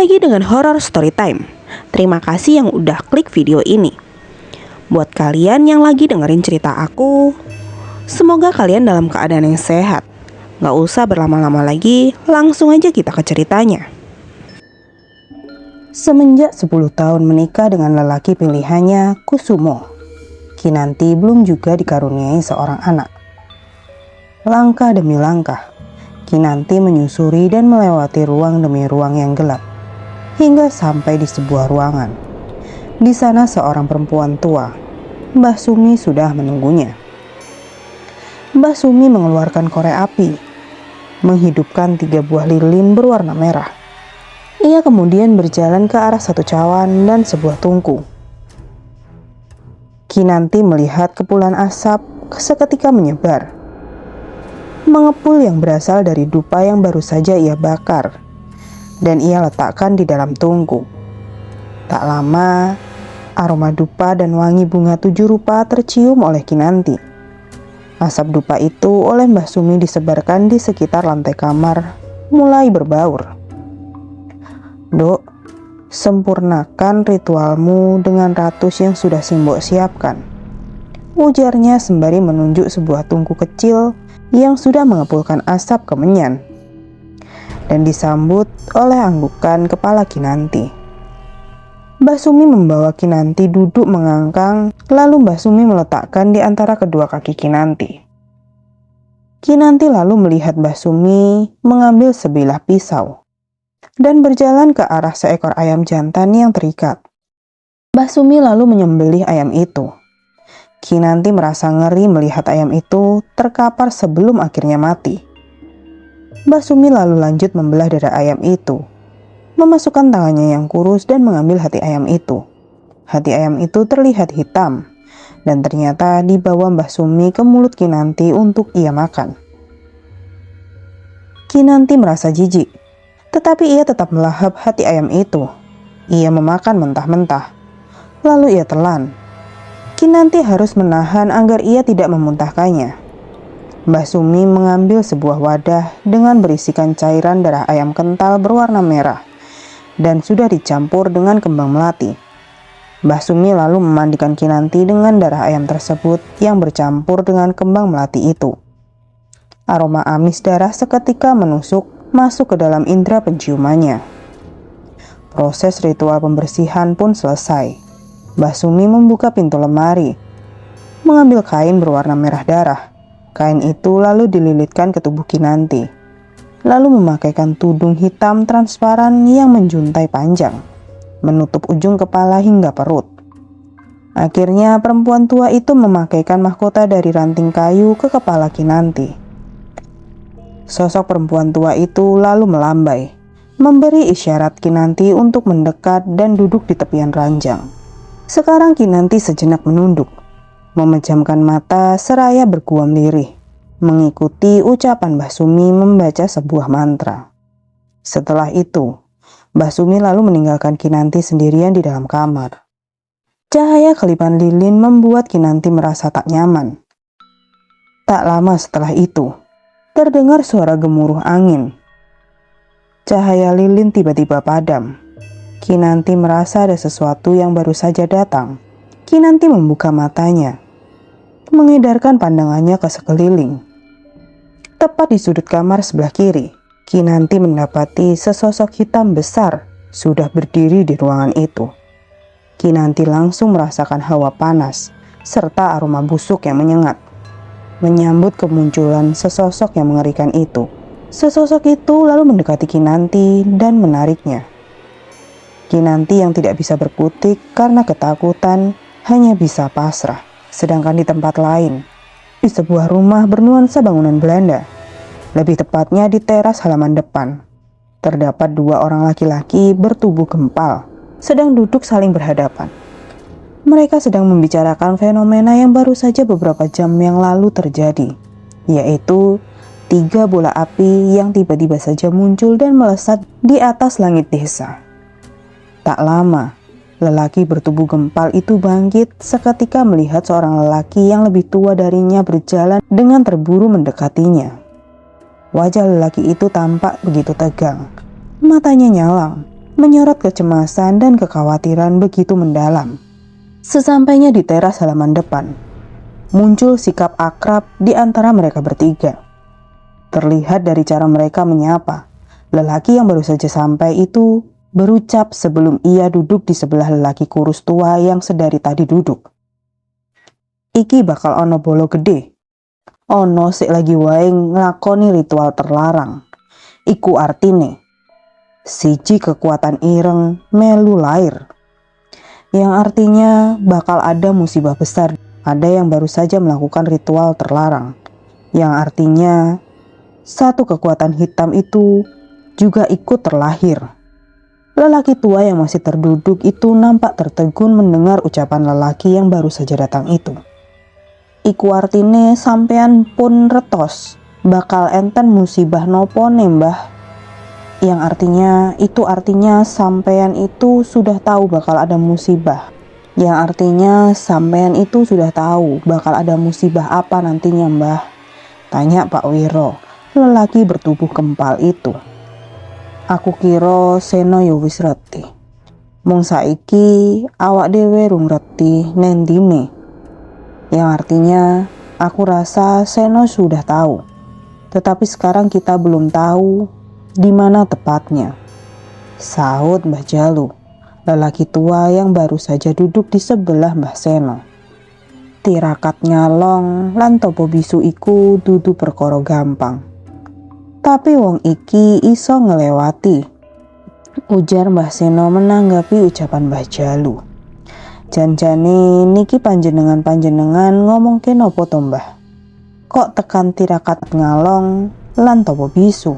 lagi dengan Horror Story Time. Terima kasih yang udah klik video ini. Buat kalian yang lagi dengerin cerita aku, semoga kalian dalam keadaan yang sehat. Gak usah berlama-lama lagi, langsung aja kita ke ceritanya. Semenjak 10 tahun menikah dengan lelaki pilihannya, Kusumo, Kinanti belum juga dikaruniai seorang anak. Langkah demi langkah, Kinanti menyusuri dan melewati ruang demi ruang yang gelap, hingga sampai di sebuah ruangan. Di sana seorang perempuan tua, Mbah Sumi, sudah menunggunya. Mbah Sumi mengeluarkan korek api, menghidupkan 3 buah lilin berwarna merah. Ia kemudian berjalan ke arah satu cawan dan sebuah tungku. Kinanti melihat kepulan asap seketika menyebar, mengepul yang berasal dari dupa yang baru saja ia bakar, dan ia letakkan di dalam tungku. Tak lama, aroma dupa dan wangi bunga 7 rupa tercium oleh Kinanti. Asap dupa itu oleh Mbah Sumi disebarkan di sekitar lantai kamar, mulai berbaur. "Dok, sempurnakan ritualmu dengan ratus yang sudah Simbok siapkan," ujarnya sembari menunjuk sebuah tungku kecil yang sudah mengepulkan asap kemenyan, dan disambut oleh anggukan kepala Kinanti. Mbah Sumi membawa Kinanti duduk mengangkang, lalu Mbah Sumi meletakkan di antara kedua kaki Kinanti. Kinanti lalu melihat Mbah Sumi mengambil sebilah pisau dan berjalan ke arah seekor ayam jantan yang terikat. Mbah Sumi lalu menyembelih ayam itu. Kinanti merasa ngeri melihat ayam itu terkapar sebelum akhirnya mati. Mbah Sumi lalu lanjut membelah dada ayam itu, memasukkan tangannya yang kurus dan mengambil hati ayam itu. Hati ayam itu terlihat hitam, dan ternyata dibawa Mbah Sumi ke mulut Kinanti untuk ia makan. Kinanti merasa jijik, tetapi ia tetap melahap hati ayam itu. Ia memakan mentah-mentah, lalu ia telan. Kinanti harus menahan agar ia tidak memuntahkannya. Mbah Sumi mengambil sebuah wadah dengan berisikan cairan darah ayam kental berwarna merah dan sudah dicampur dengan kembang melati. Mbah Sumi lalu memandikan Kinanti dengan darah ayam tersebut yang bercampur dengan kembang melati itu. Aroma amis darah seketika menusuk masuk ke dalam indera penciumannya. Proses ritual pembersihan pun selesai. Mbah Sumi membuka pintu lemari, mengambil kain berwarna merah darah. Kain itu lalu dililitkan ke tubuh Kinanti, lalu memakaikan tudung hitam transparan yang menjuntai panjang, menutup ujung kepala hingga perut. Akhirnya perempuan tua itu memakaikan mahkota dari ranting kayu ke kepala Kinanti. Sosok perempuan tua itu lalu melambai, memberi isyarat Kinanti untuk mendekat dan duduk di tepian ranjang. Sekarang Kinanti sejenak menunduk, memejamkan mata seraya berguam lirih, mengikuti ucapan Mbah Sumi membaca sebuah mantra. Setelah itu, Mbah Sumi lalu meninggalkan Kinanti sendirian di dalam kamar. Cahaya kelipan lilin membuat Kinanti merasa tak nyaman. Tak lama setelah itu, terdengar suara gemuruh angin. Cahaya lilin tiba-tiba padam. Kinanti merasa ada sesuatu yang baru saja datang. Kinanti membuka matanya, mengedarkan pandangannya ke sekeliling. Tepat di sudut kamar sebelah kiri, Kinanti mendapati sesosok hitam besar sudah berdiri di ruangan itu. Kinanti langsung merasakan hawa panas serta aroma busuk yang menyengat. Menyambut kemunculan sesosok yang mengerikan itu, sesosok itu lalu mendekati Kinanti dan menariknya. Kinanti yang tidak bisa berkutik karena ketakutan hanya bisa pasrah. Sedangkan di tempat lain, di sebuah rumah bernuansa bangunan Belanda, lebih tepatnya di teras halaman depan, terdapat 2 orang laki-laki bertubuh gempal sedang duduk saling berhadapan. Mereka sedang membicarakan fenomena yang baru saja beberapa jam yang lalu terjadi, yaitu 3 bola api yang tiba-tiba saja muncul dan melesat di atas langit desa. Tak lama, lelaki bertubuh gempal itu bangkit seketika melihat seorang lelaki yang lebih tua darinya berjalan dengan terburu mendekatinya. Wajah lelaki itu tampak begitu tegang, matanya nyalang, menyorot kecemasan dan kekhawatiran begitu mendalam. Sesampainya di teras halaman depan, muncul sikap akrab di antara mereka bertiga. Terlihat dari cara mereka menyapa. Lelaki yang baru saja sampai itu berucap sebelum ia duduk di sebelah lelaki kurus tua yang sedari tadi duduk. "Iki bakal ono bolo gede. Ono sik lagi wae nglakoni ritual terlarang. Iku artine siji kekuatan ireng melu lair. Yang artinya bakal ada musibah besar. Ada yang baru saja melakukan ritual terlarang. Yang artinya satu kekuatan hitam itu juga ikut terlahir." Lelaki tua yang masih terduduk itu nampak tertegun mendengar ucapan lelaki yang baru saja datang itu. "Iku artine sampean pun retos, bakal enten musibah nopo nembah." Yang artinya sampean itu sudah tahu bakal ada musibah. Yang artinya sampean itu sudah tahu bakal ada musibah apa nantinya, Mbah? Tanya Pak Wiro, lelaki bertubuh kempal itu. "Aku kira Seno yo wis reti. Mung saiki awak dhewe rung reti nendine." Yang artinya, aku rasa Seno sudah tahu. Tetapi sekarang kita belum tahu di mana tepatnya, sahut Mbah Jalu, lelaki tua yang baru saja duduk di sebelah Mbah Seno. "Tirakat nyalong lan topo bisu iku dudu perkara gampang. Tapi wong iki iso ngelewati," ujar Mbah Seno menanggapi ucapan Mbah Jalu. "Janjane niki panjenengan ngomongke nopo to, Mbah? Kok tekan tirakat ngalong lan topo bisu?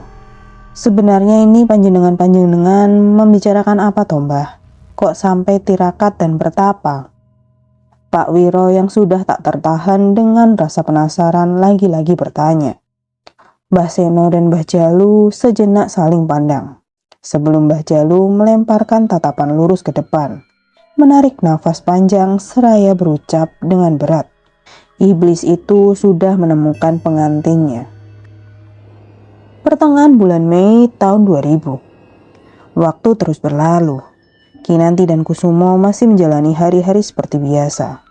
Sebenarnya ini panjenengan membicarakan apa to, Mbah? Kok sampai tirakat dan bertapa?" Pak Wiro yang sudah tak tertahan dengan rasa penasaran lagi-lagi bertanya. Mbah Seno dan Mbah Jalu sejenak saling pandang, sebelum Mbah Jalu melemparkan tatapan lurus ke depan, menarik nafas panjang seraya berucap dengan berat, "Iblis itu sudah menemukan pengantinnya." Pertengahan bulan Mei tahun 2000. Waktu terus berlalu. Kinanti dan Kusumo masih menjalani hari-hari seperti biasa.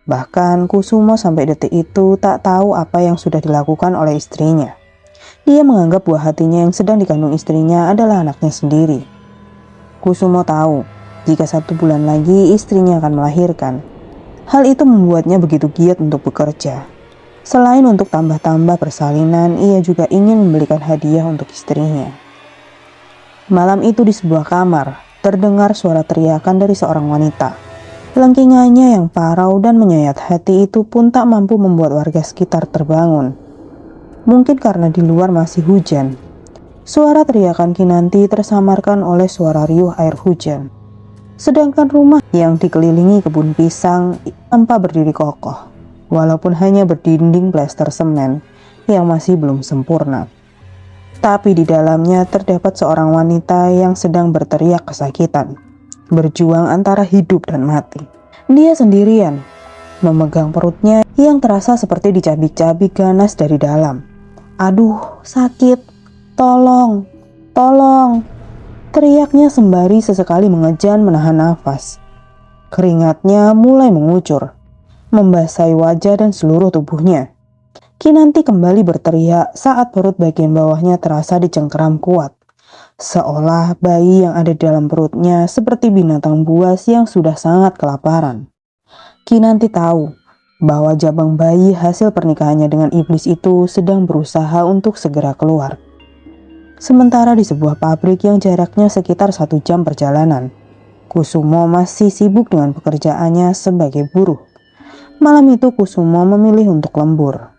Bahkan Kusumo sampai detik itu tak tahu apa yang sudah dilakukan oleh istrinya. Dia menganggap buah hatinya yang sedang dikandung istrinya adalah anaknya sendiri. Kusumo tahu jika 1 bulan lagi istrinya akan melahirkan. Hal itu membuatnya begitu giat untuk bekerja. Selain untuk tambah-tambah persalinan, ia juga ingin membelikan hadiah untuk istrinya. Malam itu di sebuah kamar, terdengar suara teriakan dari seorang wanita. Lengkingannya yang parau dan menyayat hati itu pun tak mampu membuat warga sekitar terbangun. Mungkin karena di luar masih hujan. Suara teriakan Kinanti tersamarkan oleh suara riuh air hujan. Sedangkan rumah yang dikelilingi kebun pisang tanpa berdiri kokoh, walaupun hanya berdinding plester semen yang masih belum sempurna. Tapi di dalamnya terdapat seorang wanita yang sedang berteriak kesakitan, berjuang antara hidup dan mati. Dia sendirian, memegang perutnya yang terasa seperti dicabik-cabik ganas dari dalam. "Aduh, sakit, tolong, tolong!" teriaknya sembari sesekali mengejan menahan nafas. Keringatnya mulai mengucur, membasahi wajah dan seluruh tubuhnya. Kinanti kembali berteriak saat perut bagian bawahnya terasa dicengkeram kuat, seolah bayi yang ada di dalam perutnya seperti binatang buas yang sudah sangat kelaparan. Kinanti tahu bahwa jabang bayi hasil pernikahannya dengan iblis itu sedang berusaha untuk segera keluar. Sementara di sebuah pabrik yang jaraknya sekitar 1 jam perjalanan, Kusumo masih sibuk dengan pekerjaannya sebagai buruh. Malam itu Kusumo memilih untuk lembur.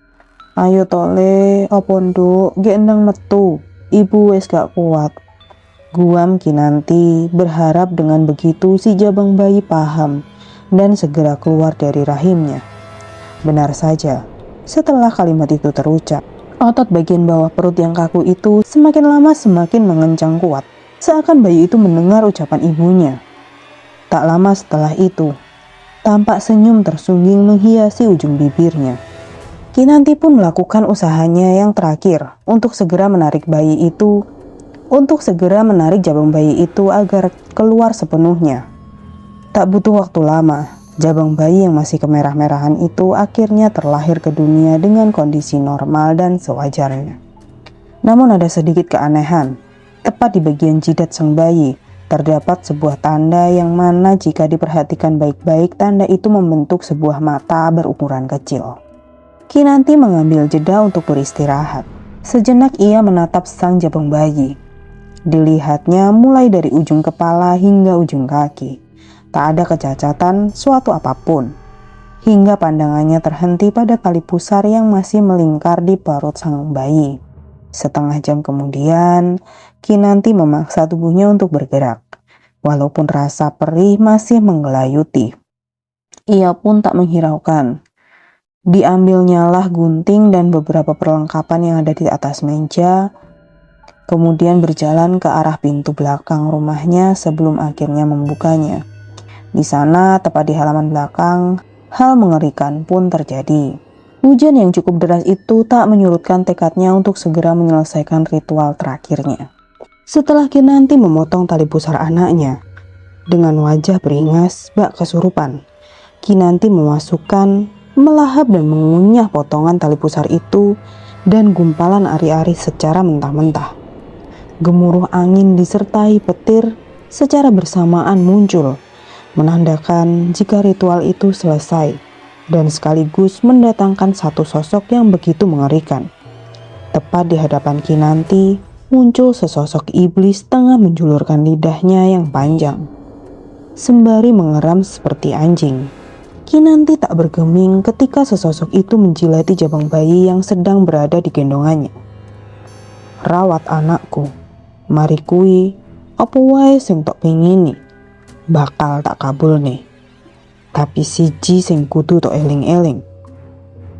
"Ayo tole, opo nduk, ge endang metu, ibu wes gak kuat," guam Kinanti, berharap dengan begitu si jabang bayi paham dan segera keluar dari rahimnya. Benar saja, setelah kalimat itu terucap, otot bagian bawah perut yang kaku itu semakin lama semakin mengencang kuat, seakan bayi itu mendengar ucapan ibunya. Tak lama setelah itu, tampak senyum tersungging menghiasi ujung bibirnya. Kinanti pun melakukan usahanya yang terakhir untuk segera menarik bayi itu untuk segera menarik jabang bayi itu agar keluar sepenuhnya. Tak butuh waktu lama, jabang bayi yang masih kemerah-merahan itu akhirnya terlahir ke dunia dengan kondisi normal dan sewajarnya. Namun ada sedikit keanehan. Tepat di bagian jidat sang bayi, terdapat sebuah tanda yang mana jika diperhatikan baik-baik, tanda itu membentuk sebuah mata berukuran kecil. Kinanti mengambil jeda untuk beristirahat. Sejenak ia menatap sang jabang bayi. Dilihatnya mulai dari ujung kepala hingga ujung kaki. Tak ada kecacatan suatu apapun. Hingga pandangannya terhenti pada tali pusar yang masih melingkar di perut sang bayi. Setengah jam kemudian, Kinanti memaksa tubuhnya untuk bergerak. Walaupun rasa perih masih menggelayuti, ia pun tak menghiraukan. Diambilnyalah gunting dan beberapa perlengkapan yang ada di atas meja, kemudian berjalan ke arah pintu belakang rumahnya sebelum akhirnya membukanya. Di sana, tepat di halaman belakang, hal mengerikan pun terjadi. Hujan yang cukup deras itu tak menyurutkan tekadnya untuk segera menyelesaikan ritual terakhirnya. Setelah Kinanti memotong tali pusar anaknya, dengan wajah beringas bak kesurupan, Kinanti memasukkan, melahap dan mengunyah potongan tali pusar itu dan gumpalan ari-ari secara mentah-mentah. Gemuruh angin disertai petir secara bersamaan muncul, menandakan jika ritual itu selesai dan sekaligus mendatangkan satu sosok yang begitu mengerikan. Tepat di hadapan Kinanti, muncul sesosok iblis tengah menjulurkan lidahnya yang panjang, sembari mengeram seperti anjing. Kinanti tak bergeming ketika sesosok itu menjilati jabang bayi yang sedang berada di gendongannya. "Rawat anakku, mari kui, apa wae sing tok pengini, bakal tak kabul nih. Tapi siji sing kudu tok eling-eling.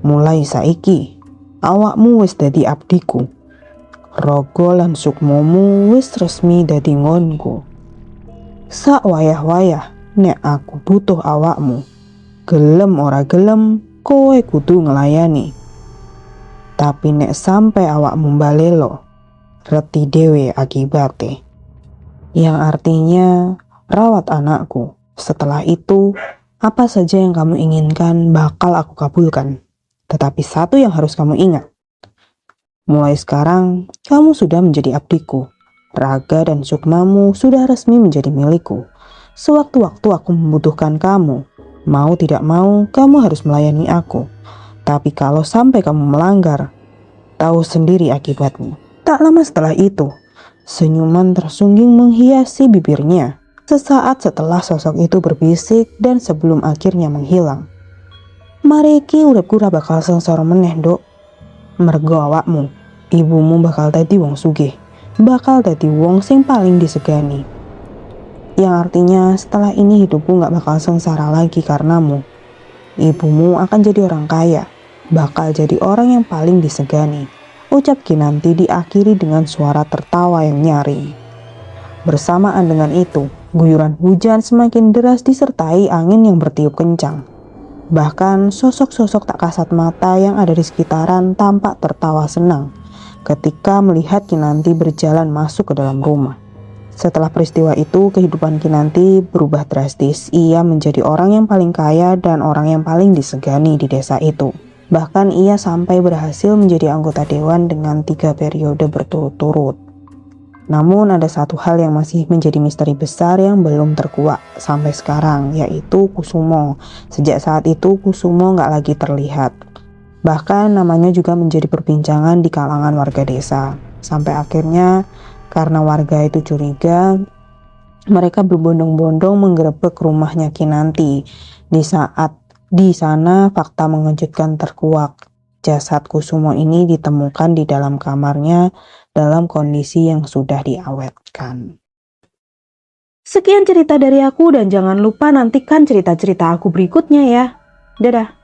Mulai saiki, awakmu wis dadi abdiku. Raga lan sukmamu wis resmi dadi ngonku. Sak wayah-wayah nek aku butuh awakmu, gelem ora gelem kowe kudu ngelayani. Tapi nek sampai awakmu balelo, reti dewe akibate." Yang artinya, "Rawat anakku, setelah itu apa saja yang kamu inginkan bakal aku kabulkan. Tetapi satu yang harus kamu ingat. Mulai sekarang, kamu sudah menjadi abdiku. Raga dan sukmamu sudah resmi menjadi milikku. Sewaktu-waktu aku membutuhkan kamu, mau tidak mau, kamu harus melayani aku. Tapi kalau sampai kamu melanggar, tahu sendiri akibatnya." Tak lama setelah itu, senyuman tersungging menghiasi bibirnya. Sesaat setelah sosok itu berbisik dan sebelum akhirnya menghilang. "Mariki uripku ora bakal sengsara meneh, Nduk. Mergo awakmu, ibumu bakal dadi wong sugih, bakal dadi wong sing paling disegani. Yang artinya setelah ini hidupku gak bakal sengsara lagi karenamu. Ibumu akan jadi orang kaya, bakal jadi orang yang paling disegani," ucap Kinanti diakhiri dengan suara tertawa yang nyaring. Bersamaan dengan itu, guyuran hujan semakin deras disertai angin yang bertiup kencang. Bahkan sosok-sosok tak kasat mata yang ada di sekitaran tampak tertawa senang ketika melihat Kinanti berjalan masuk ke dalam rumah. Setelah peristiwa itu, kehidupan Kinanti berubah drastis. Ia menjadi orang yang paling kaya dan orang yang paling disegani di desa itu. Bahkan ia sampai berhasil menjadi anggota dewan dengan 3 periode berturut-turut. Namun ada satu hal yang masih menjadi misteri besar yang belum terkuak sampai sekarang, yaitu Kusumo. Sejak saat itu Kusumo gak lagi terlihat. Bahkan namanya juga menjadi perbincangan di kalangan warga desa. Sampai akhirnya karena warga itu curiga, mereka berbondong-bondong menggerebek rumahnya Kinanti. Di sana fakta mengejutkan terkuak. Jasad Kusumo ini ditemukan di dalam kamarnya dalam kondisi yang sudah diawetkan. Sekian cerita dari aku dan jangan lupa nantikan cerita-cerita aku berikutnya ya. Dadah.